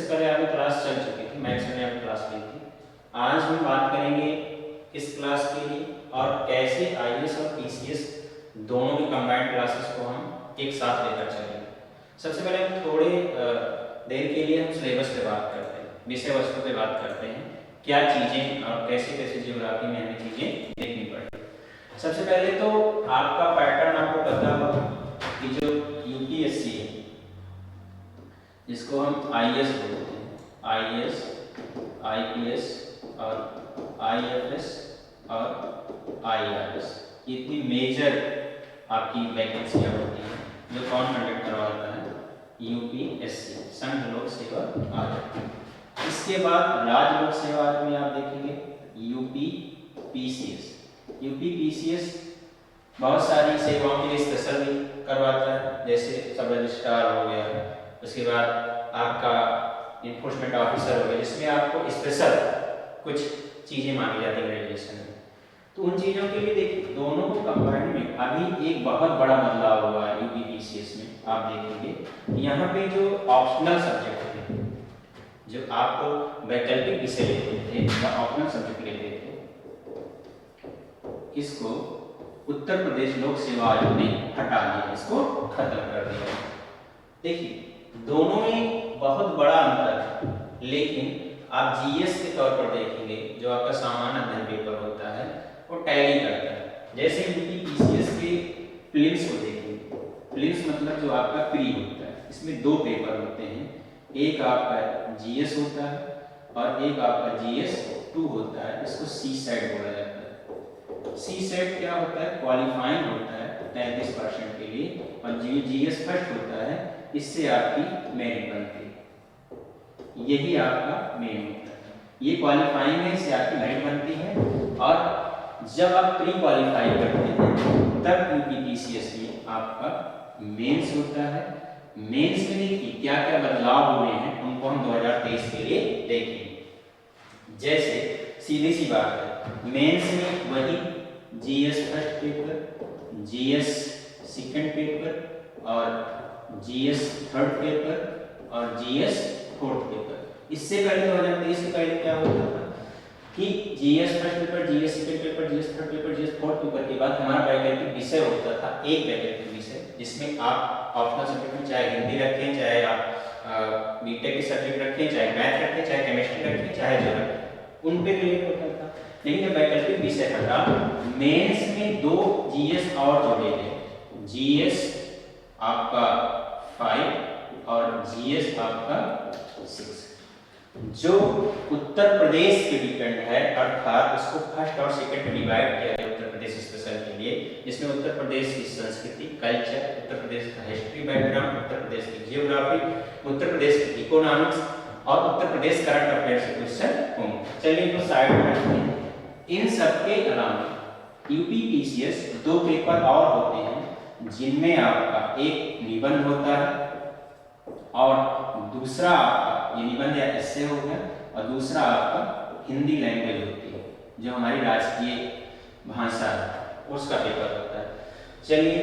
पहले आपकी क्लास चल चुकी थी, मैथ्स में आपकी क्लास ली थी। आज हम बात करेंगे इस क्लास के लिए और कैसे आईएएस और पीसीएस दोनों की कंबाइंड क्लासेस को हम एक साथ लेकर चलेंगे। सबसे पहले हम थोड़े देर के लिए हम सिलेबस पे बात करते हैं, विषय वस्तु पे बात करते हैं, क्या चीज़ें और कैसे कैसे ज्योग्राफी में हमें चीज़ें देखनी पड़ती। सबसे पहले तो आपका पैटर्न आपको पता होगा कि जो यूपीएससी है जिसको हम आईएएस बोलते हैं, आईएएस, आईपीएस और आईएफएस और आईआरएस, ये इतनी मेजर आपकी वैकेंसियाँ होती हैं जो कौन कंडक्ट करवाता है, यूपीएससी, संघ लोक सेवा आयोग। इसके बाद राज्य लोक सेवा आयोग में आप देखेंगे यूपीपीसीएस। यूपीपीसीएस बहुत सारी सेवाओं के लिए स्पेशल भी करवाता है, जैसे सब रजिस्ट्रार हो गया, उसके बाद आपका इन्फोर्समेंट ऑफिसर हो गया, जिसमें आपको स्पेशल कुछ चीज़ें मांगी जाती है ग्रेजुएशन में। तो उन चीज़ों के लिए देखिए दोनों को कंबाइंड में अभी एक बहुत बड़ा बदलाव हुआ है यूपीपीसीएस में। आप देखेंगे यहाँ पे जो ऑप्शनल सब्जेक्ट थे, जो आपको वैकल्पिक विषय लेते थे या ऑप्शनल सब्जेक्ट लेते थे, इसको उत्तर प्रदेश लोक सेवा आयोग ने हटा दिया, इसको खत्म कर दिया। देखिए दोनों में बहुत बड़ा अंतर है, लेकिन आप जीएस के तौर पर देखेंगे जो आपका सामान्य अध्ययन पेपर होता है वो टैली करता है। जैसे यूपीपीसीएस के प्रीलिम्स को देखेंगे, प्रीलिम्स मतलब जो आपका प्री होता है, इसमें दो पेपर होते हैं, एक आपका जीएस होता है और एक आपका जीएस 2 होता है, इसको सी सेट बोला जाता है। सी सेट क्या होता है, क्वालिफाइंग होता है 33% के लिए, और जीएस फर्स्ट होता है, इससे आपकी मेरिट बनती है, यही आपका मेन होता है। ये क्वालिफाइंग है, इससे आपकी मेरिट बनती है, और जब आप प्री क्वालिफाई करते हैं तब यूपीपीसीएस में आपका मेंस होता है। मेंस में देखिए क्या क्या बदलाव हुए हैं, उनको हम 2023 के लिए देखेंगे। जैसे सीधी सी बात है, मेंस में वही GS first paper, GS second paper और जीएस थर्ड पेपर और जीएस फोर्थ पेपर। इससे पहले 2023 से पहले क्या होता था कि GS first paper, GS second paper, GS third paper, GS fourth paper के बाद हमारा वैकल्पिक विषय होता था, एक वैकल्पिक विषय जिसमें आप ऑप्शनल सब्जेक्ट में चाहे हिंदी रखें, चाहे आप बीटेक के सब्जेक्ट रखें, चाहे मैथ रखें, चाहे केमिस्ट्री रखें, चाहे जो रखें, उन पे रिलेट होता था। लेकिन जब वैकल्पिक विषय हटा, मेंस में 2 जीएस और जोड़े गए, जीएस आपका 5 और जीएस आपका 6, जो उत्तर प्रदेश पे डिपेंड है, अर्थात उसको फर्स्ट और सेकंड में डिवाइड किया गया उत्तर प्रदेश स्पेशल के लिए, जिसमें उत्तर प्रदेश की संस्कृति, कल्चर, उत्तर प्रदेश का हिस्ट्री बैकग्राउंड, उत्तर प्रदेश की जियोग्राफी, उत्तर प्रदेश की इकोनॉमिक्स और उत्तर प्रदेश करंट अफेयर्स से क्वेश्चन होंगे। चलिए इनको साइड में रखते हैं। इन सबके अलावा यूपीपीसीएस 2 पेपर और होते हैं, जिनमें आपका एक निबंध होता है और दूसरा आपका ये निबंध या एस्से हो गया, और दूसरा आपका हिंदी लैंग्वेज होती है, जो हमारी राष्ट्रीय भाषा है, उसका पेपर होता है। चलिए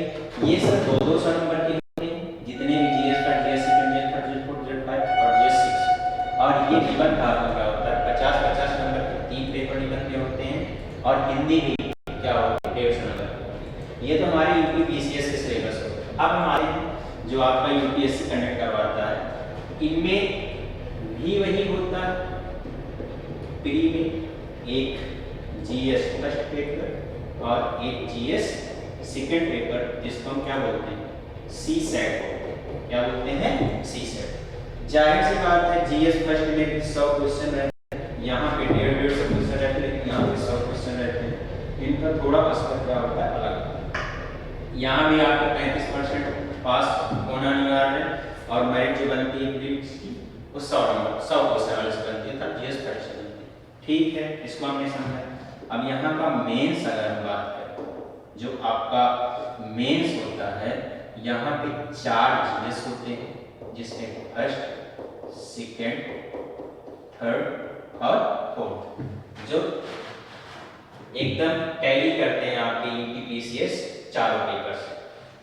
ये सब 200 नंबर के होते हैं, जितने भी जीएस का, GS second, GS third, GS fourth, GS 5 और जीएस 6। और ये निबंध आपका क्या होता है, 50-50 नंबर के 3 पेपर निबंध के होते हैं, और हिंदी भी क्या होती है 150 नंबर की होती है। ये तो हमारे यूपीपीसीएस के सिलेबस हो। अब हमारे जो आपका यूपीएससी कंडक्ट करवाता है, इनमें भी वही होता है, प्री में एक जीएस फर्स्ट पेपर और एक जीएस सेकंड पेपर, जिसको हम क्या बोलते हैं, सी सेट। क्या बोलते हैं, सी सेट। जाहिर सी बात है जीएस फर्स्ट में भी 100 क्वेश्चन रहते हैं, यहाँ पे 150 क्वेश्चन रहते हैं, लेकिन यहाँ पे 100 क्वेश्चन रहते हैं। इनका थोड़ा असर क्या होता है, अलग। यहाँ भी आपको 35% पास होना अनिवार्य है, और मेरिट जो बनती है प्रीलिम्स की वो 100 नंबर, 100 क्वेश्चन वाले से बनती है, तब जीएस फर्स्ट से बनती है। ठीक है, इसको हमने समझा। अब यहाँ का मेंस अगर हम बात करें, जो आपका मेंस होता है, यहाँ पे 4 जीएस होते हैं, जिसमें फर्स्ट, सेकंड, थर्ड और फोर्थ, जो एकदम टैली करते हैं आपके यूपीपीसीएस चारों पेपर से।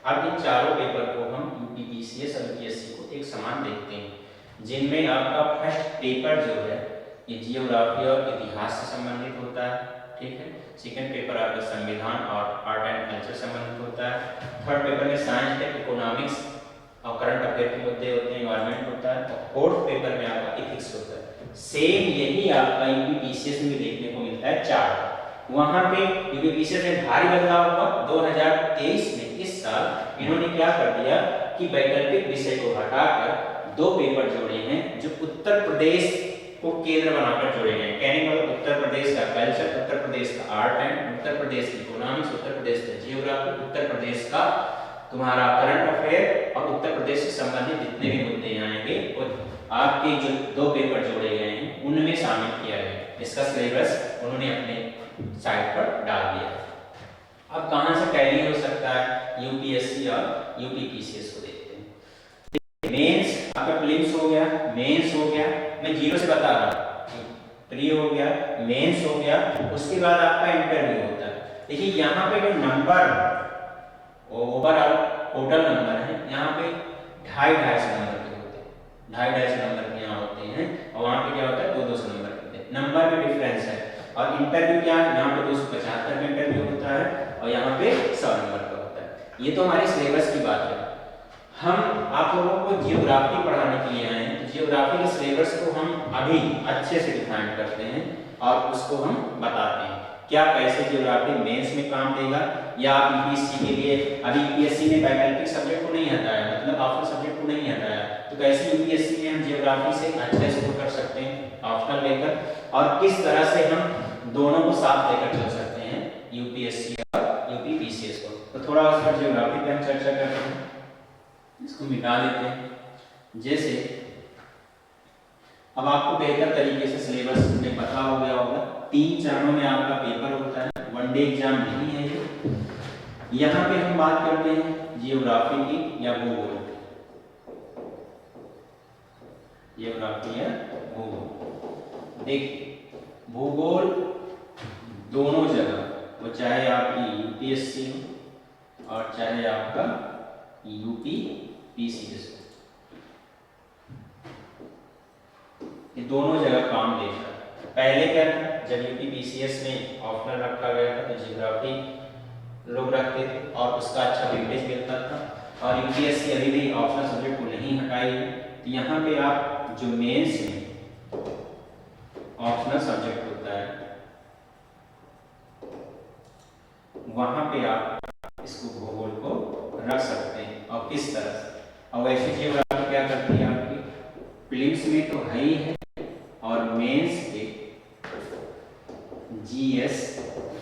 अब इन चारों पेपर को हम यूपीपीसीएस और यूपीएससी को एक समान देखते हैं। जिनमें आपका फर्स्ट पेपर जो है ये जियोग्राफी और इतिहास से संबंधित होता है, ठीक है। सेकंड पेपर आपका संविधान और आर्ट एंड कल्चर से संबंधित होता है। थर्ड पेपर में साइंस टेक इकोनॉमिक्स और करंट अफेयर के मुद्दे होते हैं, एनवायरनमेंट होता है। और फोर्थ पेपर में आपका इथिक्स होता है। सेम यही आपका यूपीपीसीएस में भी देखने को मिलता है चार्ट। वहां पे यूपीपीसीएस में भारी बदलाव हुआ 2023 में। इस साल इन्होंने क्या कर दिया कि वैकल्पिक विषय को हटाकर दो पेपर जोड़े हैं जो उत्तर प्रदेश को केंद्र बनाकर जोड़े गए हैं। कहने का मतलब उत्तर प्रदेश का कल्चर, उत्तर प्रदेश का आर्ट एंड, उत्तर प्रदेश की इकोनॉमिक्स, उत्तर प्रदेश का जियोग्राफी, उत्तर प्रदेश का तुम्हारा करंट अफेयर और उत्तर प्रदेश से संबंधित जितने भी मुद्दे आएंगे वो आपके जो दो पेपर जोड़े गए हैं उनमें शामिल किया गया। इसका सिलेबस उन्होंने अपने साइट पर डाल दिया। अब कहां से टैली हो सकता है यूपीएससी और यूपीपीसीएस को देखते हैं। मेंस आपका प्रीलिम्स हो गया, मेंस हो गया, मैं जीरो से बता रहा हूं, प्री हो गया, मेंस हो गया, उसके बाद आपका इंटरव्यू होता है। देखिए यहाँ पे जो नंबर ओवरऑल टोटल नंबर है यहाँ पे 250 नंबर के होते हैं, 250 नंबर के यहाँ होते हैं। और वहाँ पे क्या होता है 200 नंबर के होते हैं। नंबर में डिफरेंस है। और इंटरव्यू क्या है, यहाँ पे 275 का इंटरव्यू होता है और यहाँ पे 100 नंबर का होता है। ये तो हमारे सिलेबस की बात है। हम आप लोगों को जियोग्राफी पढ़ाने के लिए आए हैं, तो जियोग्राफी के सिलेबस को हम अभी अच्छे से डिफाइन करते हैं और उसको हम बताते हैं क्या कैसे जियोग्राफी मेंस में काम देगा। या आप यूपीएससी के लिए अभी यूपीएससी ने वैकल्पिक सब्जेक्ट को नहीं हटाया, मतलब ऑप्शनल सब्जेक्ट को नहीं हटाया, तो कैसे यूपीएससी में हम जियोग्राफी से अच्छा स्कोर कर सकते हैं ऑप्शनल लेकर, और किस तरह से हम दोनों को साथ लेकर चल सकते हैं यूपीएससी और यूपीपीसीएस को। तो थोड़ा उस पर जियोग्राफी पे हम चर्चा करते हैं। इसको मिटा देते हैं। जैसे अब आपको बेहतर तरीके से सिलेबस में पता हो गया होगा, 3 चरणों में आपका पेपर होता है, वनडे एग्जाम नहीं है ये। यहाँ पे हम बात करते हैं जियोग्राफी की या भूगोल, जियोग्राफी या भूगोल। देखिए भूगोल दोनों जगह, वो चाहे आपकी यूपीएससी हो और चाहे आपका यूपीपीसीएस हो, ये दोनों जगह काम देता है। पहले क्या था, जब यूपीपीसीएस में ऑप्शनल रखा गया था तो जियोग्राफी लोग रखते थे और उसका अच्छा वेटेज मिलता था। और यूपीएससी अभी भी ऑप्शनल सब्जेक्ट को नहीं हटाई है, तो यहाँ पे आप जो मेंस में ऑप्शनल सब्जेक्ट होता है वहां पे आप इसको भूगोल को रख सकते हैं। और किस तरह से, और वैसे जियोग्राफी क्या करती है आपकी प्रीलिम्स में तो है ही है और मेंस के जीएस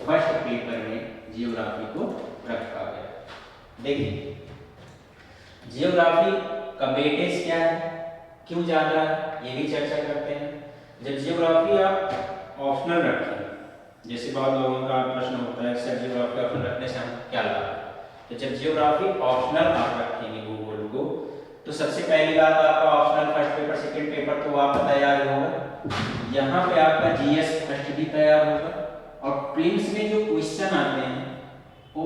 फर्स्ट पेपर में जियोग्राफी को रखा गया। देखिए जियोग्राफी का वेटेज क्या है, क्यों ज्यादा है, ये भी चर्चा करते हैं। जब जियोग्राफी आप ऑप्शनल रखें, जैसे बहुत लोगों का प्रश्न होता है सर जियोग्राफी ऑप्शनल रखने से हम क्या लाभ है, तो जब जियोग्राफी ऑप्शनल आप रखेंगे भूगोल को, तो सबसे पहली बात आपका optional first paper second paper तो आपका तैयार होगा, यहाँ पे आपका जीएस फर्स्ट भी तैयार होगा। और प्रीलिम्स में जो क्वेश्चन आते हैं वो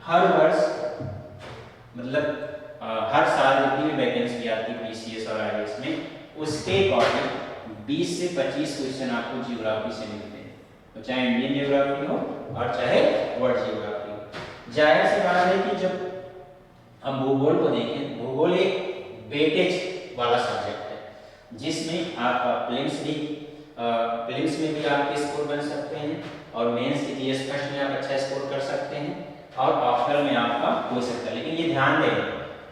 हर वर्ष मतलब हर साल जितनी भी वैकेंसी आती है पीसीएस और आईएएस में, उसके अकॉर्डिंग 20 से 25 क्वेश्चन आपको जियोग्राफी से मिलते हैं, तो चाहे इंडियन जियोग्राफी हो और चाहे वर्ल्ड जियोग्राफी हो। जाहिर सी बात है कि जब हम भूगोल को देखें, भूगोल एक वेटेज वाला सब्जेक्ट है जिसमें आपका प्रीलिम्स में भी आपके स्कोर बन सकते हैं और मेंस के जीएस फर्स्ट में आप अच्छा स्कोर कर सकते हैं और ऑप्शनल में आपका हो सकता है। लेकिन ये ध्यान दें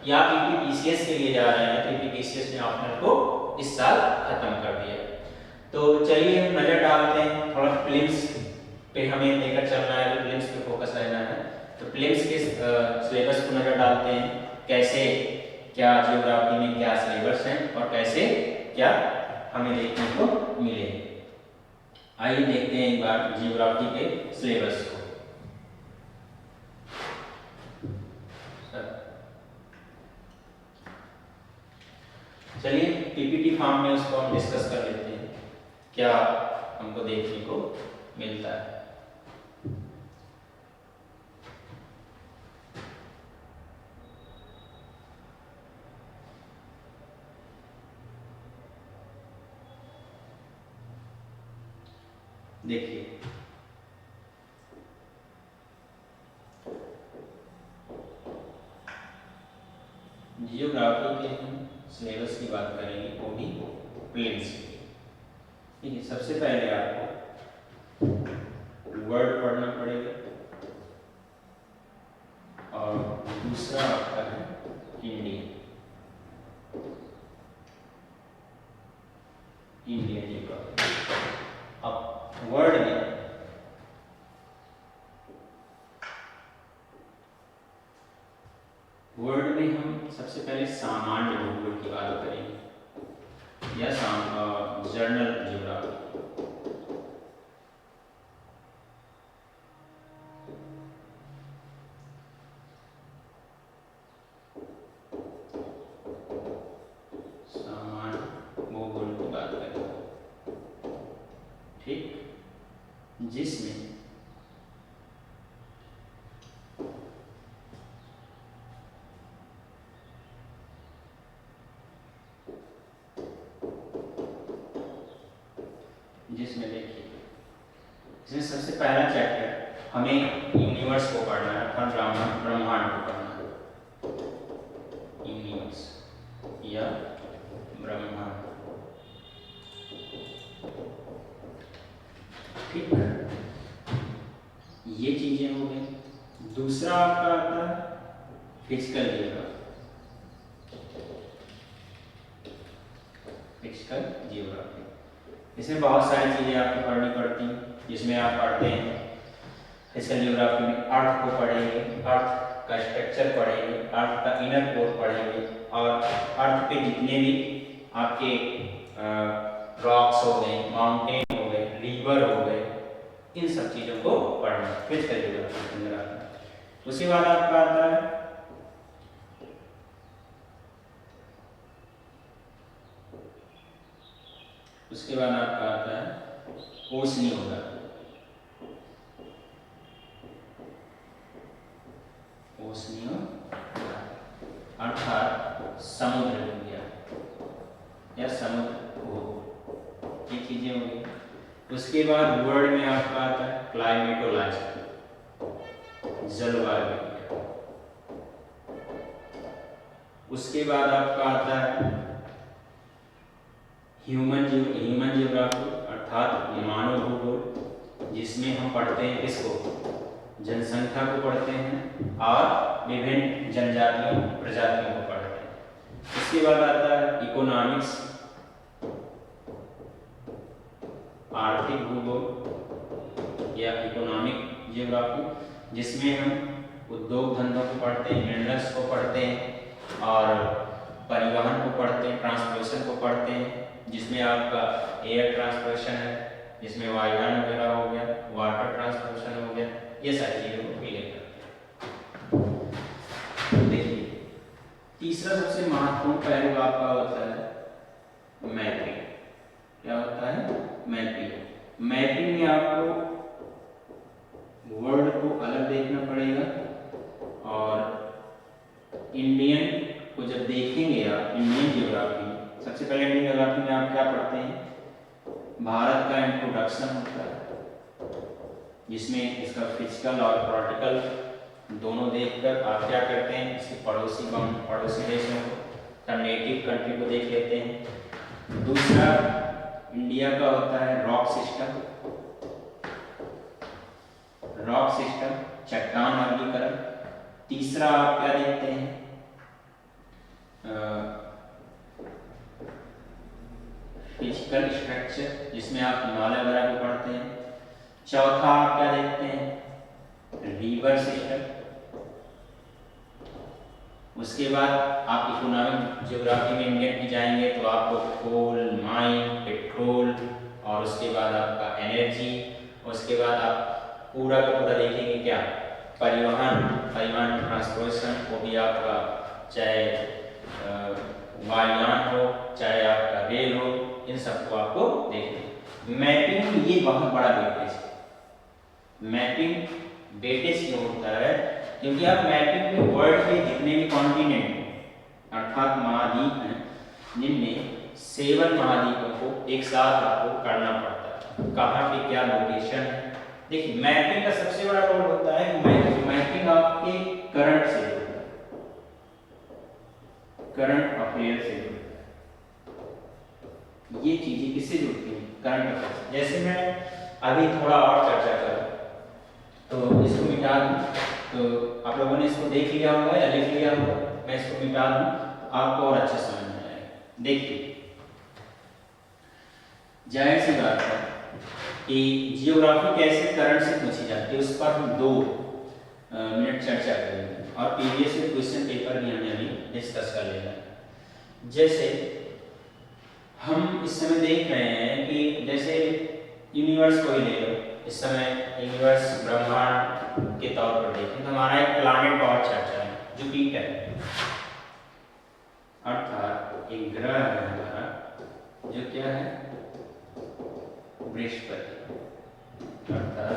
कि आप यूपीपीसीएस के लिए जा रहे हैं तो यूपीपीसीएस ने ऑप्शनल को इस साल खत्म कर दिया। तो चलिए हम नजर डालते हैं, थोड़ा प्रीलिम्स पे हमें लेकर चलना है, प्रीलिम्स पे फोकस रहना है, तो प्रीलिम्स के सिलेबस को नजर डालते हैं, कैसे क्या जियोग्राफी में क्या सिलेबस है और कैसे क्या हमें देखने को मिले। आइए देखते हैं एक बार जियोग्राफी के सिलेबस को। चलिए पीपीटी फॉर्म में उसको हम डिस्कस कर लेते हैं, क्या हमको देखने को मिलता है। देखिए जियोग्राफी के हम सिलेबस की बात करेंगे, वो भी प्लेन्स की। ठीक है, सबसे पहले आपको वर्ड पढ़ना पड़ेगा और दूसरा आपका है इंडियन जियोग्राफी। अब वर्ड में हम सबसे पहले सामान्य भूगोल की बात करेंगे या जनरल जियोग्राफी। जिसमें देखिए, इसमें सबसे पहला चैप्टर हमें यूनिवर्स को पढ़ना है, अर्थात ब्रह्मांड को पढ़ना है। यूनिवर्स या ब्रह्मांड, ठीक है, ये चीजें हो गई। दूसरा आपका आता है फिजिकल जियोग्राफी। इसमें बहुत सारी चीजें आपको पढ़नी पड़ती हैं, जिसमें आप पढ़ते हैं फिजिकल जियोग्राफी में अर्थ को पढ़ेंगे, अर्थ का स्ट्रक्चर पढ़ेंगे, अर्थ का इनर कोर पढ़ेंगे, और अर्थ पे जितने भी आपके रॉक्स हो गए, माउंटेन हो गए, रिवर हो गए, इन सब चीजों को पढ़ना फिजिकल जियोग्राफी के अंदर आता है। उसके बाद आपका आता है ओशनियोग्राफी। अर्थात समुद्र विज्ञान या समुद्र भूगोल, ये चीजें होंगी। उसके बाद वर्ड में आपका आता है क्लाइमेटोलॉजी, जलवायु विज्ञान। उसके बाद आपका आता है ह्यूमन जियोग्राफी अर्थात मानव भूगोल, जिसमें हम पढ़ते हैं किसको, जनसंख्या को पढ़ते हैं और विभिन्न जनजातियों प्रजातियों को पढ़ते हैं। उसके बाद आता है इकोनॉमिक्स, आर्थिक भूगोल या इकोनॉमिक जियोग्राफी, जिसमें हम उद्योग धंधों को पढ़ते हैं, मिनरल्स को पढ़ते हैं और परिवहन को पढ़ते हैं, ट्रांसपोर्टेशन को पढ़ते हैं, जिसमें आपका एयर ट्रांसपोर्टेशन है, जिसमें वायुयान वगैरह हो गया, वाटर ट्रांसपोर्टेशन हो गया, ये सारी चीजों को क्लियर करते हैं। देखिए, तीसरा सबसे महत्वपूर्ण पहलू आपका होता है मैपिंग। क्या होता है? मैपिंग। मैपिंग में आपको वर्ड को अलग देखना पड़ेगा और इंडियन को जब देखेंगे आप, इंडियन जियोग्राफी, सबसे पहले इंडियन जियोग्राफी में आप क्या पढ़ते हैं, भारत का इंट्रोडक्शन होता है, जिसमें इसका फिजिकल और पॉलिटिकल दोनों देखकर आप क्या करते हैं, इसके पड़ोसी देशों का नेटिव कंट्री को देख लेते हैं। दूसरा इंडिया का होता है रॉक सिस्टम, चट्टान वर्गीकरण। तीसरा आप क्या देखते हैं, फिजिकल स्ट्रक्चर, जिसमें आप हिमालय वगैरह को पढ़ते हैं। चौथा आप क्या देखते हैं, रिवर सिस्टम। उसके बाद आप इकोनॉमिक जियोग्राफी में इंडियन की जाएंगे तो आपको कोल, माइन, पेट्रोल और उसके बाद आपका एनर्जी, उसके बाद आप पूरा का पूरा देखेंगे क्या, परिवहन ट्रांसपोर्टेशन, वो भी आपका चाहे वायुयान हो चाहे आपका रेल हो, इन सबको आपको देखना। मैपिंग ये बहुत बड़ा वेटेज है। मैपिंग वेटेज क्यों होता है, क्योंकि आप मैपिंग में वर्ल्ड के जितने भी कॉन्टिनेंट अर्थात महाद्वीप हैं, जिनमें 7 महाद्वीपों को एक साथ आपको करना पड़ता है। कहाँ पे क्या लोकेशन है। देखिए मैपिंग का सबसे बड़ा रोल होता है कि मैपिंग आपके करंट से जुड़ता है, करंट अफेयर से जुड़ता है। ये चीजें किससे जुड़ती हैं? करंट अफेयर से। जैसे मैं अभी थोड़ा और चर्चा करूं तो इसको मिटा दूं, तो आप लोगों ने इसको देख लिया होगा या लिख लिया होगा, मैं इसको मिटा दूं तो आपको और अच्छे समझ में आएगा। देखिए जाहिर सी बात है कि जियोग्राफी कैसे करंट से पूछी जाती है उस पर हम 2 मिनट चर्चा करेंगे और प्रीवियस में क्वेश्चन पेपर भी हमें अभी डिस्कस कर लेना है। जैसे हम इस समय देख रहे हैं कि जैसे यूनिवर्स को ही ले लो, इस समय यूनिवर्स ब्रह्मांड के तौर पर देखें तो हमारा एक प्लैनेट और चर्चा है जुपिटर, अर्थात एक ग्रह है हमारा जो क्या है बृहस्पति, अर्थात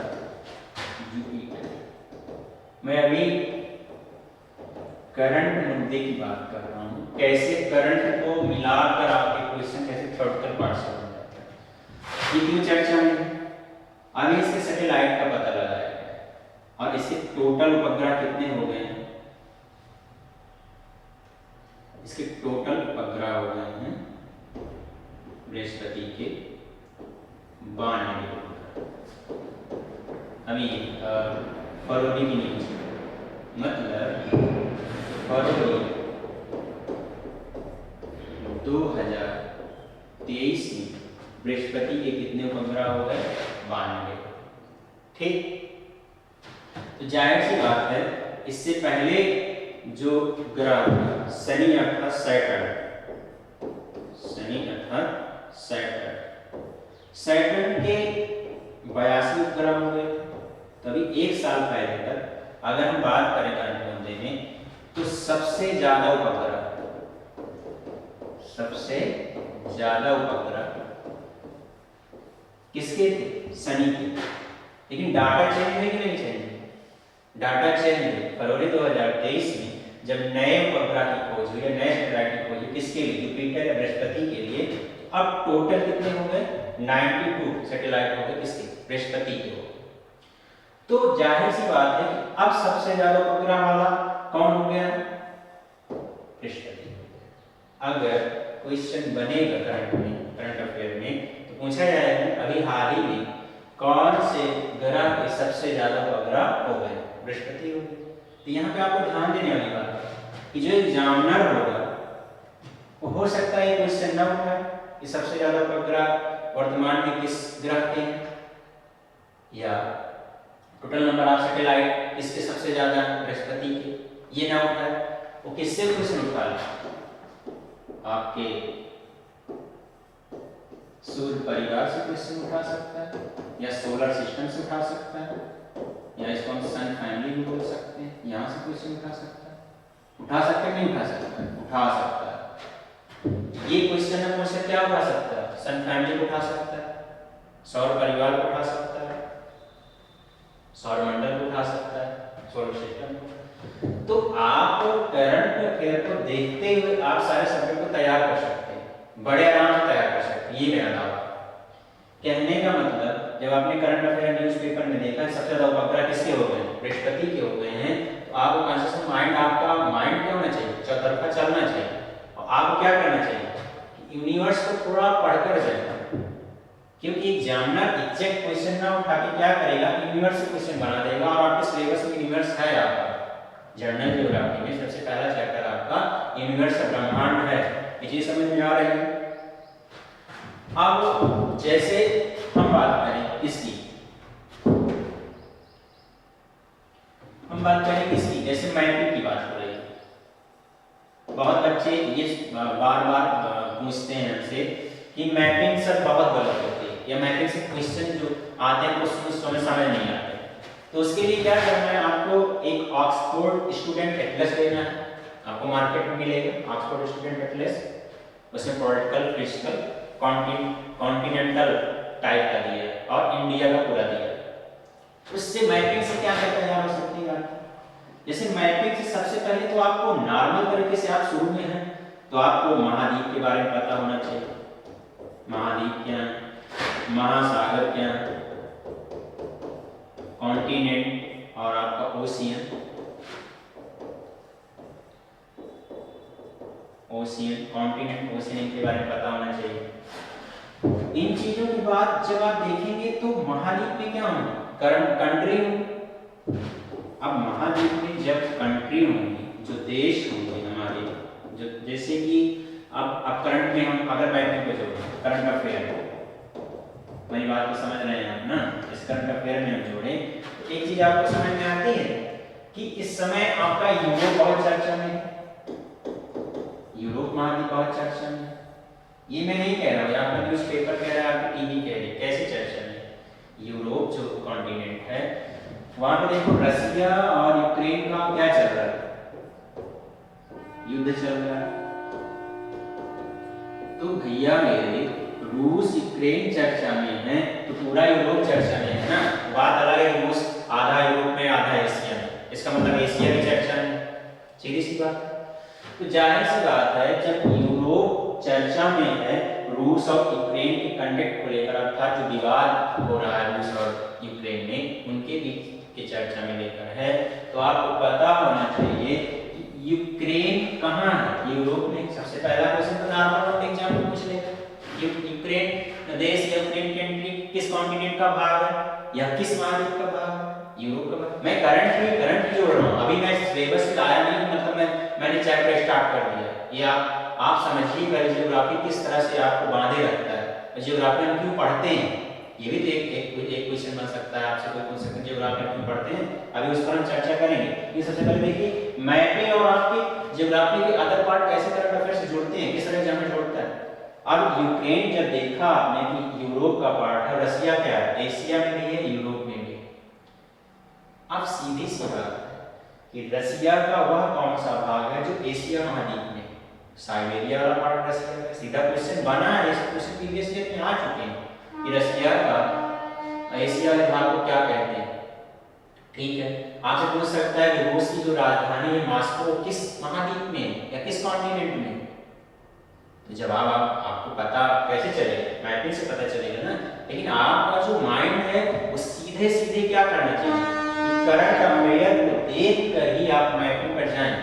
जुपिटर। मैं अभी करंट मुद्दे की बात कर रहा हूँ, कैसे करंट को मिलाकर आपके क्वेश्चन कैसे थ्योरेटिकल पार्ट से बन जाता है, ये क्यों चर्चा में। अभी इसके सैटेलाइट का पता लगाया गया और इसके टोटल उपग्रह कितने हो गए हैं, इसके टोटल उपग्रह हो गए हैं बृहस्पति के 92 उपग्रह। अभी फरवरी की न्यूज, मतलब फरवरी 2023 में बृहस्पति के कितने उपग्रह हो गए? 92। ठीक, तो जाहिर सी बात है इससे पहले जो ग्रह था शनि अर्थात सैटर्न, शनि अर्थात सैटर्न, सैटर्न के 82 उपग्रह हो गए। तभी 1 साल पहले तक अगर हम बात करें करंट मुद्दे में तो सबसे ज्यादा उपग्रह किसके थे? शनि के। लेकिन डाटा चेंज हुए कि नहीं चेंज हुए? डाटा चेंज हुए। फरवरी 2023 में जब नए उपग्रह की खोज हुई, नए सैटेलाइट की खोज हुई, किसके लिए? जुपिटर या बृहस्पति के लिए। अब टोटल कितने हो गए? 92 सैटेलाइट हो गए किसके? बृहस्पति के हो गए। तो जाहिर सी बात है कि अब सबसे ज्यादा उपग्रह वाला कौन हो गया? बृहस्पति। अगर क्वेश्चन बनेगा करंट अफेयर में तो पूछा जाएगा अभी हाल ही में कौन से ग्रह के सबसे ज्यादा उपग्रह हो गए? बृहस्पति हो गए। तो यहाँ पे आपको ध्यान देने वाली बात है कि जो एग्जामिनर होगा वो हो सकता है क्वेश्चन न उठाए कि सबसे ज्यादा उपग्रह वर्तमान में किस ग्रह के हैं, या टोटल नंबर ऑफ सैटेलाइट किसके सबसे ज्यादा? बृहस्पति के। ये ना उठाए, वो किससे क्वेश्चन उठा ले? आपके सूर्य परिवार से क्वेश्चन उठा सकता है, या सोलर सिस्टम से उठा सकता है, या इसको हम सन फैमिली भी बोल सकते हैं, यहाँ से क्वेश्चन उठा सकता है। उठा सकता है नहीं उठा सकता है? उठा सकता है। ये क्वेश्चन है मुझसे क्या उठा सकता है? सन फैमिली को उठा सकता है, सौर परिवार को उठा सकता है, सौर मंडल को उठा सकता है, सोलर सिस्टम को। तो आप करंट अफेयर को देखते हुए आप सारे सब्जेक्ट को तैयार कर सकते हैं, बड़े आराम से तैयार कर सकते हैं। ये मेरा दावा। कहने का मतलब जब आपने करंट अफेयर न्यूज़पेपर में देखा सबसे ज्यादा उपग्रह किसके हो गए? बृहस्पति के हो गए हैं, तो आपको कॉन्शियस माइंड, आपका माइंड क्या होना चाहिए? चौतरफा चलना चाहिए। और आपको क्या करना चाहिए? यूनिवर्स को थोड़ा पढ़कर जाए, क्योंकि एग्जामिनर एग्जैक्ट क्वेश्चन ना उठा के क्या करेगा? यूनिवर्स से क्वेश्चन बना देगा। और आपके सिलेबस में यूनिवर्स है, आपका जनरल ज्योग्राफी में सबसे पहला चैप्टर आपका यूनिवर्स ब्रह्मांड है। ये चीज समझ में आ रही है? अब जैसे हम बात करें किसकी, जैसे मैपिंग की बात हो रही है। बहुत बच्चे ये बार बार पूछते हैं हमसे कि मैपिंग सर बहुत गलत होती है, या मैपिंग से क्वेश्चन जो आते हैं वो समझ नहीं आते। तो उसके लिए क्या करना है? आपको एक ऑक्सफोर्ड स्टूडेंट एटलस लेना है, आपको मार्केट में मिलेगा ऑक्सफोर्ड स्टूडेंट एटलस। उसमें पॉलिटिकल, फिजिकल, कॉन्टिनेंटल टाइप का दिया है और इंडिया का पूरा दिया है। उससे मैपिंग से क्या तैयार हो सकती है आपकी? जैसे मैपिंग से सबसे पहले तो आपको नॉर्मल तरीके से आप शुरू में हैं तो आपको महाद्वीप के बारे में पता होना चाहिए। महाद्वीप क्या है? महासागर क्या, कॉन्टिनेंट और आपका ओशियन, ओशियन कॉन्टिनेंट ओशियन, इनके बारे में पता होना चाहिए। इन चीजों के बाद जब आप देखेंगे तो महाद्वीप में क्या होगा, कंट्री होगी। अब महाद्वीप में जब कंट्री होंगी, जो देश होंगे हमारे, जो जैसे कि अब करंट में हम अगर मैपिंग पे जोड़े करंट अफेयर, मेरी बात को समझ रहे हैं आप ना, इस करंट अफेयर में हम जोड़े तो एक चीज आपको समझ में आती है कि इस समय आपका यूरोप बहुत चर्चा में, यूरोप महाद्वीप बहुत चर्चा में। ये मैं नहीं कह रहा हूँ, आपका न्यूज़पेपर कह रहा है, आपकी टीवी कह रही है, कैसे चर्चा में। यूरोप जो कॉन्टिनेंट है वहां पे देखो रसिया और यूक्रेन का क्या चल रहा है, युद्ध चल रहा है। तो भैया मेरे रूस यूक्रेन चर्चा में है तो पूरा यूरोप चर्चा में है ना, बात अलग है, रूस आधा यूरोप में आधा एशिया में, इसका मतलब एशिया भी चर्चा में, सीधी सी बात। तो जाहिर सी बात है जब यूरोप चर्चा में है, रूस और यूक्रेन के कंडक्ट को लेकर, अर्थात जो विवाद हो रहा है रूस और यूक्रेन में उनके बीच की चर्चा में लेकर है, तो आपको पता होना चाहिए कि यूक्रेन कहाँ है, यूरोप में। सबसे पहला क्वेश्चन तो नॉर्मल एग्जाम में पूछ लेगा, यूक्रेन देश या यूक्रेन कंट्री किस कॉन्टिनेंट का भाग है या किस महाद्वीप का भाग है, यूरोप का भाग। मैं करंट जोड़ रहा हूँ, अभी मैं सिलेबस लाया नहीं, मतलब मैंने चैप्टर स्टार्ट कर दिया। ये आप समझिए पहले ज्योग्राफी किस तरह से आपको बांधे रखता है, ज्योग्राफी हम क्यों पढ़ते हैं, ये भी तो एक क्वेश्चन बन सकता है, आपसे कोई पूछ सकता है ज्योग्राफी क्यों पढ़ते हैं, अभी उस पर हम चर्चा करेंगे। ये सबसे पहले देखिए मैपिंग और आपकी ज्योग्राफी के अदर पार्ट कैसे करंट अफेयर से जुड़ते हैं, किस तरह एग्जाम में जोड़ता है। अब यूक्रेन जब देखा आपने कि यूरोप का पार्ट है, रसिया क्या है, एशिया में भी है यूरोप में भी। अब सीधी सी बात है कि रसिया का वह कौन सा भाग है जो एशिया महाद्वीप में, साइबेरिया वाला पार्ट रसिया का। सीधा क्वेश्चन बना है, इस क्वेश्चन प्रीवियस ईयर में आ चुके हैं कि रसिया का एशिया वाले भाग को क्या कहते हैं। ठीक है, आपसे पूछ सकता है कि रूस की जो राजधानी है मॉस्को किस महाद्वीप में या किस कॉन्टिनेंट में, तो जवाब आपको पता कैसे चलेगा, मैपिंग से पता चलेगा ना। लेकिन आपका जो माइंड है वो सीधे सीधे क्या करना चाहिए कि करंट अफेयर को देख कर ही आप मैपिंग पर जाएं,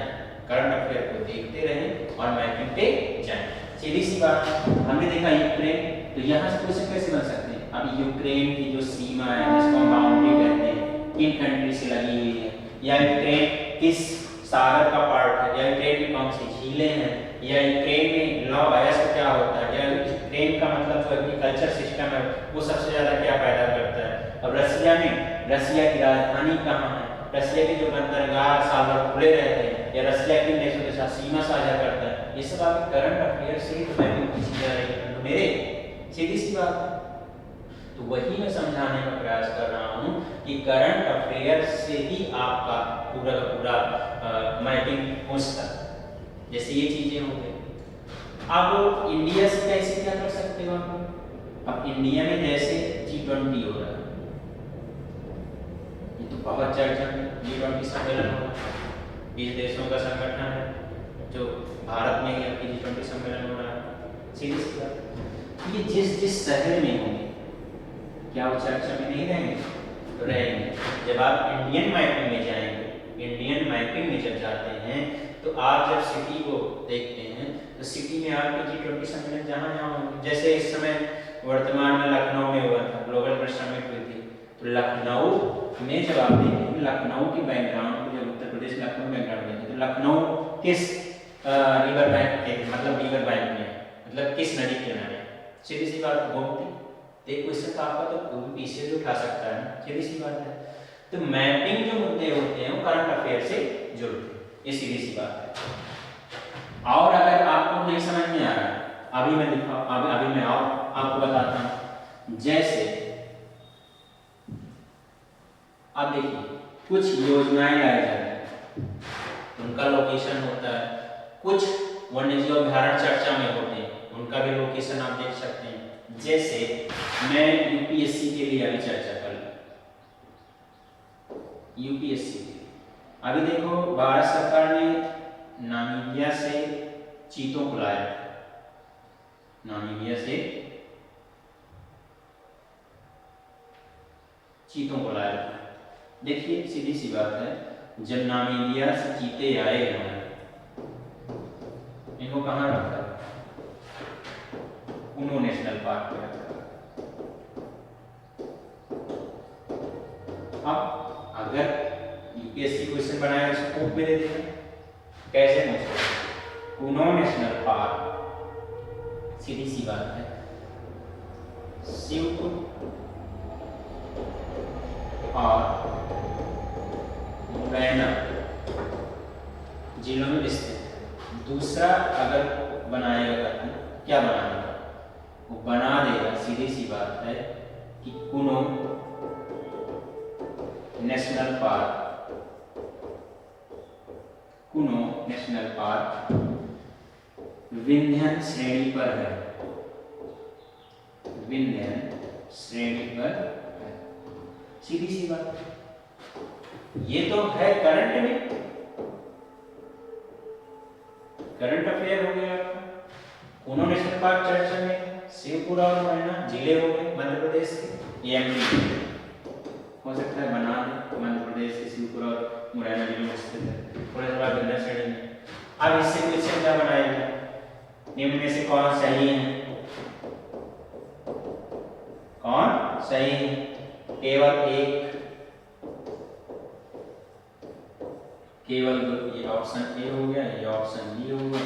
करंट अफेयर को देखते रहें और मैपिंग पे जाएं। सीधी सी बात, हमने देखा यूक्रेन, तो यहाँ से क्वेश्चन कैसे बन सकते हैं। अब यूक्रेन की जो सीमा है जिसको हम बाउंड्री कहते हैं, किन कंट्री से लगी हुई है, या यूक्रेन किस सागर का पार्ट है, या यूक्रेन में कौन सी झीलें हैं, या यूक्रेन में लॉ अयस्क क्या होता है, या यूक्रेन का मतलब जो एग्रीकल्चर सिस्टम है वो सबसे ज़्यादा क्या पैदा करता है। अब रसिया में रसिया की राजधानी कहाँ है, रसिया के जो बंदरगाह साल भर खुले रहते हैं, या रसिया किन देशों के साथ सीमा साझा करता है, ये सब आपके करंट अफेयर से ही तो मैपिंग पूछी जा रही है मेरे, सीधी सी बात है। तो वही मैं समझाने का प्रयास कर रहा हूँ कि करंट अफेयर से ही आपका पूरा का पूरा मैपिंग पूछता है। जैसे ये चीजें हो गई, अब इंडिया से कैसे क्या कर सकते हो आप। अब इंडिया में जैसे G20 हो रहा है, ये तो बहुत चर्चा में G20 सम्मेलन हो रहा है, 20 देशों का संगठन है जो भारत में ही आपकी G20 सम्मेलन हो रहा है। सीधी सी बात, ये जिस शहर में होंगे क्या वो चर्चा में नहीं रहेंगे, तो रहेंगे। जब आप इंडियन मैपिंग में जाएंगे, इंडियन मैपिंग में जब जाते हैं तो आप जब सिटी को देखते हैं तो सिटी में आपके G20 सम्मेलन जहाँ जहाँ होंगे, जैसे इस समय वर्तमान में लखनऊ में हुआ था, ग्लोबल प्रेस समिट हुई थी, तो लखनऊ में जब आप देखेंगे लखनऊ की बैकग्राउंड को, जब उत्तर प्रदेश लखनऊ बैकग्राउंड देखें तो लखनऊ किस रिवर बैंक के, मतलब रिवर बैंक में, मतलब किस नदी के किनारे, सीधी सी बात गोमती। एक क्वेश्चन आपका तो कोई पीछे भी उठा सकता है, सीधी सी बात है। तो मैपिंग जो मुद्दे होते हैं वो करंट अफेयर से जुड़ते हैं, ये सीधी सी बात है। और अगर आपको नहीं समझ में आ रहा है, अभी मैं अभी मैं आपको बताता हूँ। जैसे आप देखिए कुछ योजनाएं लाई जाती हैं, उनका लोकेशन होता है, कुछ वन्यजीव अभ्यारण्य चर्चा में होते हैं, उनका भी लोकेशन आप देख सकते हैं। जैसे मैं यूपीएससी के लिए अभी चर्चा कर लूं, यूपीएससी के लिए अभी देखो भारत सरकार ने नामीबिया से चीतों को लाया, नामीबिया से चीतों को लाया था। देखिए सीधी सी बात है, जब नामीबिया से चीते आए हैं, इनको कहाँ रखा? कुनो नेशनल पार्क में रखा। अब अगर यूपीएससी क्वेश्चन बनाया तो स्कोप में दे देगा, कैसे पूछेगा? कुनो नेशनल पार्क, सीधी सी बात है, शिवपुर और मुरैना जिलों में स्थित है। दूसरा अगर बनाएगा तो क्या बनाएगा? वो बना देगा, सीधी सी बात है कि कुनो नेशनल पार्क, कुनो नेशनल पार्क विंध्यन श्रेणी पर है, विंध्यन श्रेणी पर है। सीधी सी बात है, ये तो है करंट में, करंट अफेयर हो गया आपका। कुनो नेशनल पार्क चर्चा में, शिवपुर और मुरैना जिले हो गए मध्य प्रदेश के, ये एमपी हो सकता है बना दे, मध्य प्रदेश के शिवपुर और मुरैना जिलों में स्थित है, थोड़ा भिन्न श्रेणी में। अब इससे क्वेश्चन क्या बनाएगा? निम्न में से कौन सही है? कौन सही है? केवल एक, केवल दो, ये ऑप्शन ए हो गया, ये ऑप्शन बी हो गया।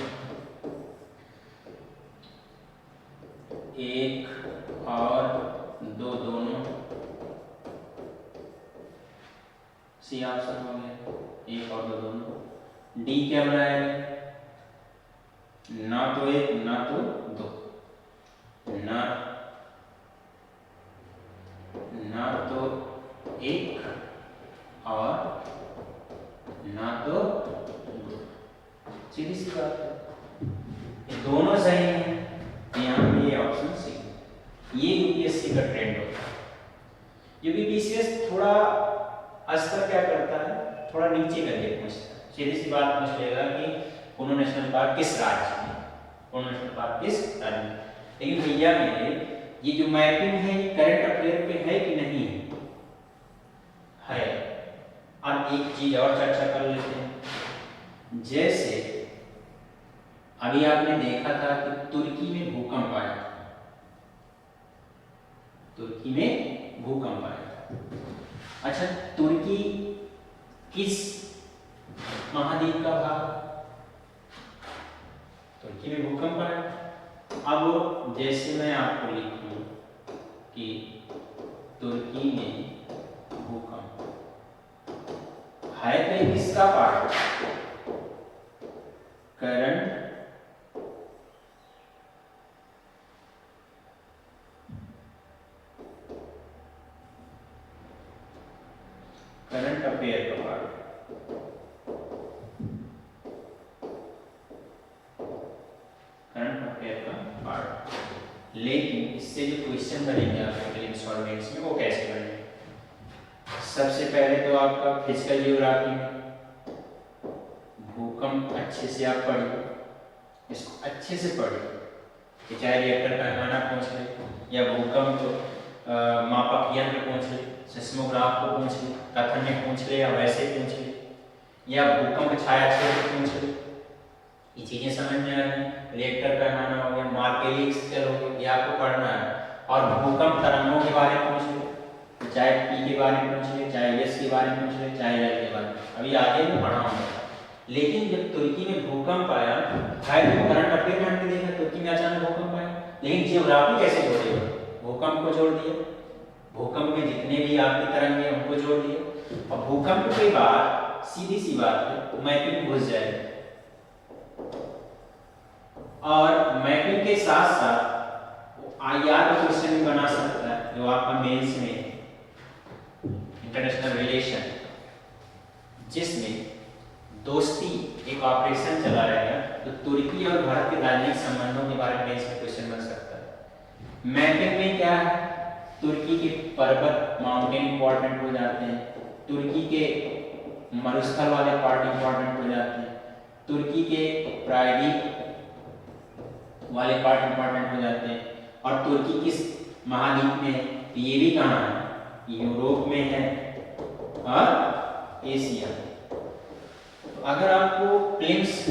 एक और दो दोनों सी ऑप्शन हो गया, एक और दो दोनों। डी क्या बनाएगा? ना तो एक ना तो दो, ना तो एक और ना तो दो, सीधी सी बात है, ये दोनों सही हैं। यहाँ पे ये ऑप्शन सी, ये यूपीएससी का ट्रेंड होता है। यूपीपीसीएस थोड़ा अस्तर क्या करता है, थोड़ा नीचे करके पूछता है। सीधी सी बात पूछ लेगा कि कुनो नेशनल पार्क किस राज्य में, कुनो नेशनल पार्क किस राज्य में। लेकिन भैया मेरे ये जो मैपिंग है ये करंट अफेयर पे है कि नहीं है? और एक चीज और चर्चा कर लेते हैं, जैसे अभी आपने देखा था कि तुर्की में भूकंप आया था, तुर्की में भूकंप आया था। अच्छा, तुर्की किस महाद्वीप का भाग? तुर्की में भूकंप आया। अब जैसे मैं आपको लिखूं कि तुर्की में भूकंप है, तो ये किसका पार्ट? करंट अफेयर का पार्ट, करंट अफेयर का पार्ट। लेकिन इससे जो क्वेश्चन बनेंगे आपके इंस्टॉलमेंट्स में वो कैसे बनेंगे? सबसे पहले तो आपका फिजिकल ज्योग्राफी में भूकंप अच्छे से आप पढ़िए, इसको अच्छे से पढ़िए, चाहे रिएक्टर पैमाना पहुंच ले या भूकंप मापक यंत्र पहुंच ले, सिस्मोग्राफ को पूछ ले, कथन में पूछ ले या वैसे पूछ ले, या भूकंप छाया क्षेत्र पूछ ले, ये चीजें समझ में आ रही। रिएक्टर पैमाना हो गया, मार्केली स्केल हो गया, ये आपको पढ़ना है। और भूकंप तरंगों के बारे में पूछ ले, चाहे पी के बारे में पूछ ले, चाहे एस के बारे में पूछ ले, चाहे एल के बारे में, अभी आगे मैं पढ़ाऊंगा। लेकिन जब तुर्की में भूकंप आया है तो करंट अफेयर में हमने देखा तुर्की में अचानक भूकंप आया, लेकिन जियोग्राफी कैसे जोड़ेगा? भूकंप को जोड़ दिया, भूकंप में जितने भी आपकी तरंगे हैं उनको जोड़ दिया, और भूकंप के बाद सीधी सी बात है मैपिंग घुस जाएगी। और मैपिंग के साथ साथ आईआर का क्वेश्चन भी बना सकता है, जो आपका मेंस में इंटरनेशनल रिलेशन, जिसमें दोस्ती एक ऑपरेशन चला रहेगा, तो तुर्की और भारत के राजनीतिक संबंधों के बारे में मेंस में क्वेश्चन बन सकता है। मैपिंग में क्या है? तुर्की के पर्वत माउंटेन इंपॉर्टेंट हो जाते हैं, तुर्की के मरुस्थल वाले पार्ट इंपॉर्टेंट हो जाते हैं, तुर्की के प्रायद्वीप वाले पार्ट इंपॉर्टेंट हो जाते हैं, और तुर्की किस महाद्वीप में है ये भी कहाँ है, यूरोप में है और एशिया। तो अगर आपको प्रीलिम्स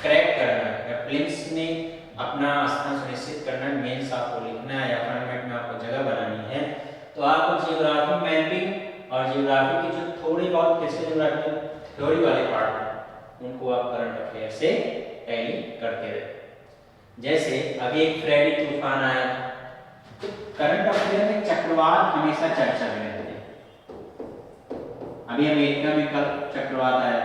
क्रैक करना है या प्रीलिम्स में अपना स्थान सुनिश्चित करना है, मेंस आपको लिखना है या फॉर्मेट में आपको जगह बनानी है, तो आपको जियोग्राफी मैपिंग और जियोग्राफी की जो थोड़ी बहुत कैसे जियोग्राफी थ्योरी वाले पार्ट हैं उनको आप करंट अफेयर से टैली करते रहे। जैसे अभी एक फ्रेडी तूफान आया, तो करंट अफेयर में चक्रवात हमेशा चर्चा में रहते हैं। अभी अमेरिका में कल चक्रवात आया,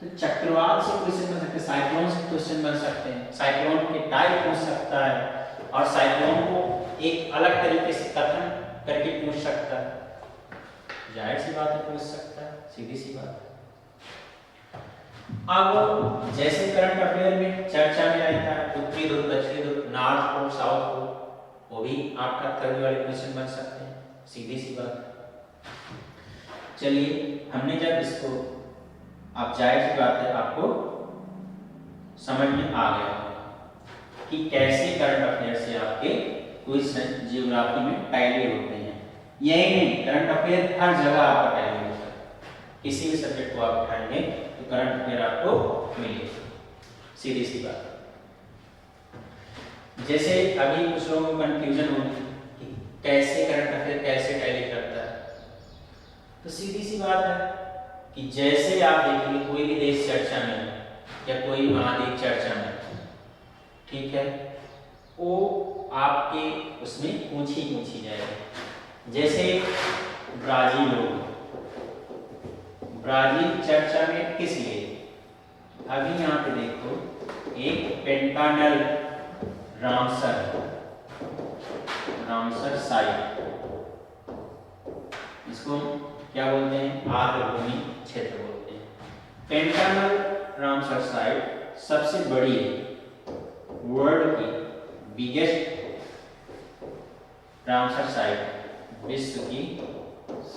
तो चक्रवात से क्वेश्चन बन सकते हैं, साइक्लोन से क्वेश्चन बन सकते हैं, साइक्लोन के टाइप पूछ सकता है और साइक्लोन को एक अलग तरीके से कथन करके पूछ सकता है। जाहिर सी बात है पूछ सकता है, सीधी सी बात है। अब जैसे करंट अफेयर में चर्चा में रहता है उत्तरी ध्रुव, दक्षिणी ध्रुव, नॉर्थ पोल, साउथ पोल, वो भी आपका थ्योरी वाले क्वेश्चन बन सकते हैं, सीधी सी बात है। चलिए हमने जब इसको, आप जाहिर सी बात है आपको समझ में आ गया कि कैसे करंट अफेयर से आपके क्वेश्चन जियोग्राफी में टैली होते हैं। यही नहीं, करंट अफेयर हर जगह आपका टैली होता है। किसी भी सब्जेक्ट को आप उठाएंगे तो करंट अफेयर आपको मिलेगा, सीधी सी बात। जैसे अभी कुछ लोगों को कंफ्यूजन होगी कि कैसे करंट अफेयर कैसे टैली करता है, तो सीधी सी बात है कि जैसे आप देखिए कोई भी देश चर्चा में या कोई भी महाद्वीप चर्चा में, ठीक है, वो आपके उसमें पूछी जाएगी। जैसे ब्राजील हो, ब्राजील चर्चा में किस लिए, अभी यहाँ पे देखो एक पेंटानल रामसर साइट, इसको क्या बोलते हैं, आर्द्रभूमि क्षेत्र बोलते हैं। पेंटानल रामसर साइट सबसे बड़ी वर्ल्ड की बिगेस्ट रामसर साइट, विश्व की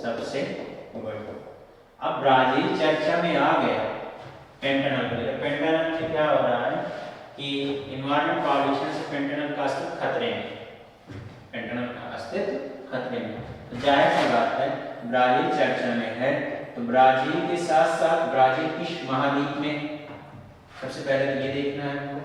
सबसे बड़ी। अब ब्राजील चर्चा में आ गया पेंटानल में। पेंटानल में क्या हो रहा है कि इन्वायरमेंट पॉल्यूशन से पेंटानल का अस्तित्व खतरे में, पेंटानल का अस्तित्व खतरे में। तो जाहिर सी बात है ब्राजील चर्चा में है, तो ब्राजील के साथ साथ ब्राजील किस महाद्वीप में, सबसे पहले तो ये देखना है हमको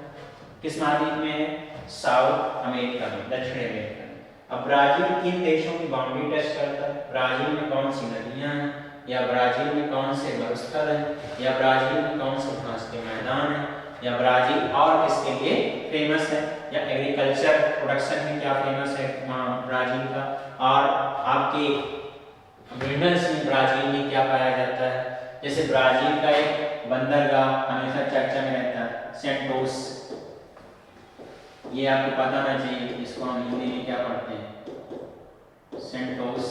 किस महाद्वीप में है, साउथ अमेरिका में, दक्षिण अमेरिका में। अब ब्राजील किन देशों की बाउंड्री टच करता है, ब्राजील में कौन सी नदियां हैं, या ब्राजील में कौन से मरुस्थल हैं, या ब्राजील में कौन से घास के मैदान हैं, या ब्राजील और किसके लिए फेमस है, या एग्रीकल्चर प्रोडक्शन में क्या फेमस है ब्राजील का, और आपके मिनरल्स में ब्राजील में क्या पाया जाता है। जैसे ब्राजील का एक बंदरगाह हमेशा चर्चा में रहता है, सेंटोस, ये आपको पता होना चाहिए, इसको हम हिंदी में क्या पढ़ते हैं, सेंटोस।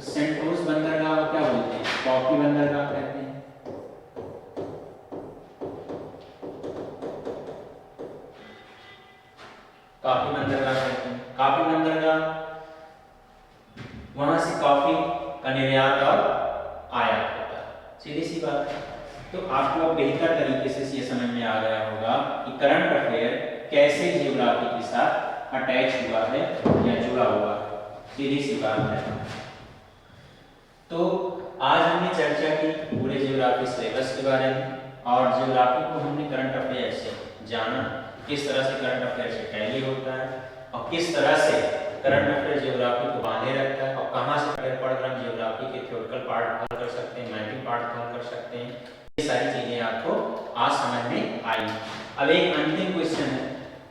सेंटोस बंदरगाह को क्या बोलते हैं, कॉफी बंदरगाह कहते हैं। कॉफी बंदरगाह कहते हैं। कॉफी बंदरगाह, वहां से कॉफी का निर्यात और आयात होता है, सीधी सी बात है। तो आपको बेहतर तरीके से ये समझ में आ गया होगा कि करंट अफेयर कैसे जियोग्राफी के साथ अटैच हुआ है या जुड़ा हुआ है, सीधी सी बात है। तो आज हमने चर्चा की पूरे जियोग्राफी सिलेबस के बारे में, और जियोग्राफी को हमने करंट अफेयर से जाना, किस तरह से करंट अफेयर से टैली होता है और किस तरह से करंट अफेयर जियोग्राफी को बांधे रखता है, और कहाँ से पढ़कर हम जियोग्राफी के थ्योरेटिकल पार्ट हल कर सकते हैं, मैपिंग पार्ट हल कर सकते हैं। ये सारी चीजें आपको आज समझ में आई। अब एक अंतिम क्वेश्चन है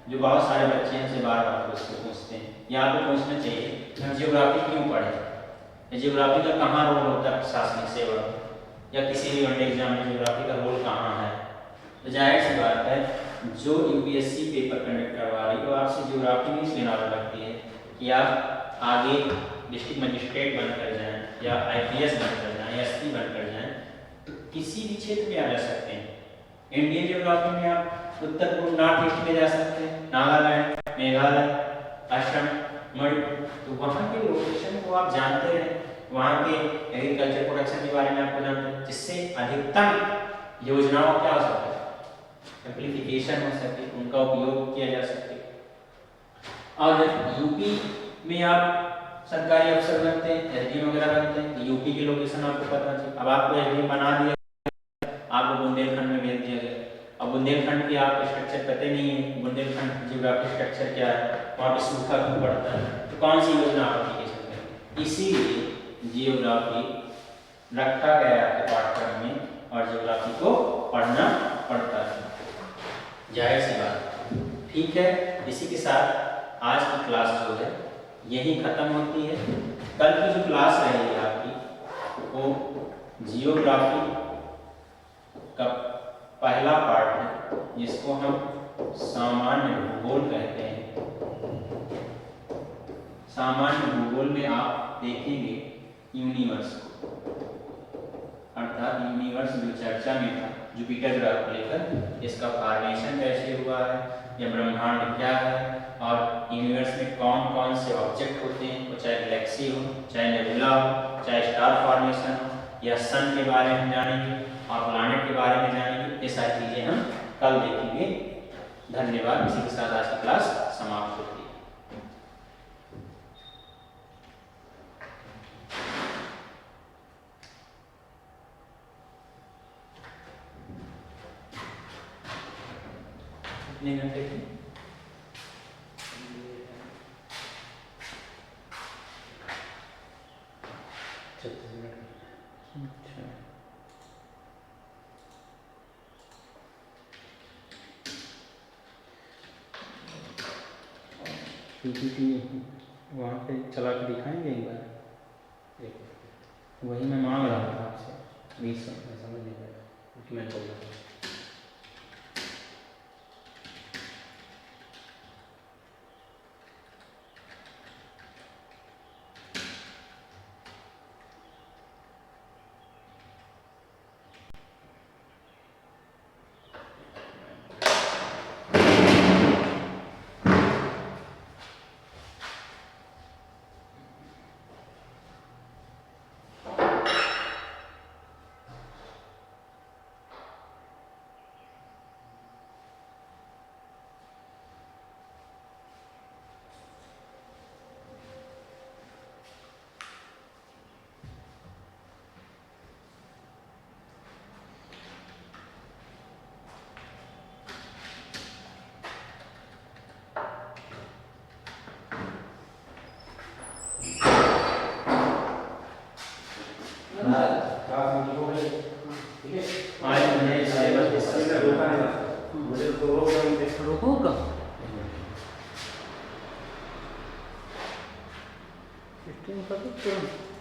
जो बहुत सारे बच्चे हमसे बार-बार पूछते हैं, या आपको पूछना चाहिए कि हम जियोग्राफी क्यों पढ़ें, जियोग्राफी का कहाँ रोल होता है प्रशासनिक सेवा या किसी भी वनडे एग्जाम में जियोग्राफी का रोल कहाँ है। तो जाहिर सी बात है जो यूपीएससी पेपर कंडक्ट करवा रही है तो आपसे जियोग्राफी में इसलिए नॉलेज रखती है कि आप आगे डिस्ट्रिक्ट मजिस्ट्रेट बनकर जाएं या आईपीएस बनकर जाएं या एसपी बनकर जाएं, तो किसी भी क्षेत्र में आ जा सकते हैं। इंडियन जियोग्राफी में आप उत्तर पूर्व नॉर्थ ईस्ट में जा सकते हैं, नागालैंड, मेघालय, असम, मणिपुर, तो वहाँ के लोकेशन को आप जानते हैं, वहाँ के एग्रीकल्चर प्रोडक्शन के बारे में आपको जानते हैं, जिससे अधिकतम योजनाओं क्या हो सकता है, एम्प्लीफिकेशन हो सके, उनका उपयोग किया जा सके। और यूपी में आप सरकारी अफसर बनते हैं, एसडीएम वगैरह बनते हैं। यूपी की लोकेशन आपको पता चाहिए। अब आपको एसडीएम बना दिया, आपको बुंदेलखंड में भेज दिया गया। अब बुंदेलखंड की आप स्ट्रक्चर पता नहीं है, बुंदेलखंड जियोग्राफिक स्ट्रक्चर क्या है, वहाँ पे सूखा क्यों पड़ता है, तो कौन सी योजना आप एप्लीकेशन करेंगे। इसीलिए जियोग्राफी रखा गया है पाठ्यक्रम में और जियोग्राफी को पढ़ना पड़ता है, जाहिर सी बात। ठीक है, इसी के साथ आज की क्लास जो है यही खत्म होती है। कल की जो क्लास रहेगी आपकी वो जियोग्राफी का पहला पार्ट है, जिसको हम सामान्य भूगोल कहते हैं। सामान्य भूगोल में आप देखेंगे यूनिवर्स को, अर्थात यूनिवर्स जो चर्चा में था जुपिटर ग्रह को लेकर, इसका फॉर्मेशन कैसे हुआ है या ब्रह्मांड क्या है और यूनिवर्स में कौन कौन से ऑब्जेक्ट होते हैं, वो चाहे गैलेक्सी हो, चाहे नेबुला हो, चाहे स्टार फॉर्मेशन हो, या सन के बारे में जानेंगे और प्लैनेट के बारे में जानेंगे। ये सारी चीज़ें हम कल देखेंगे। धन्यवाद। इसी के साथ आज की क्लास समाप्त होती है। कितने घंटे की? 36 मिनट। अच्छा, पीपीटी वहाँ पे चला के दिखाएंगे एक बार। वही मैं मांग रहा था आपसे, 20 समझ नहीं आया क्योंकि मैं बोल रहा था। रोको 15 का तो तुरंत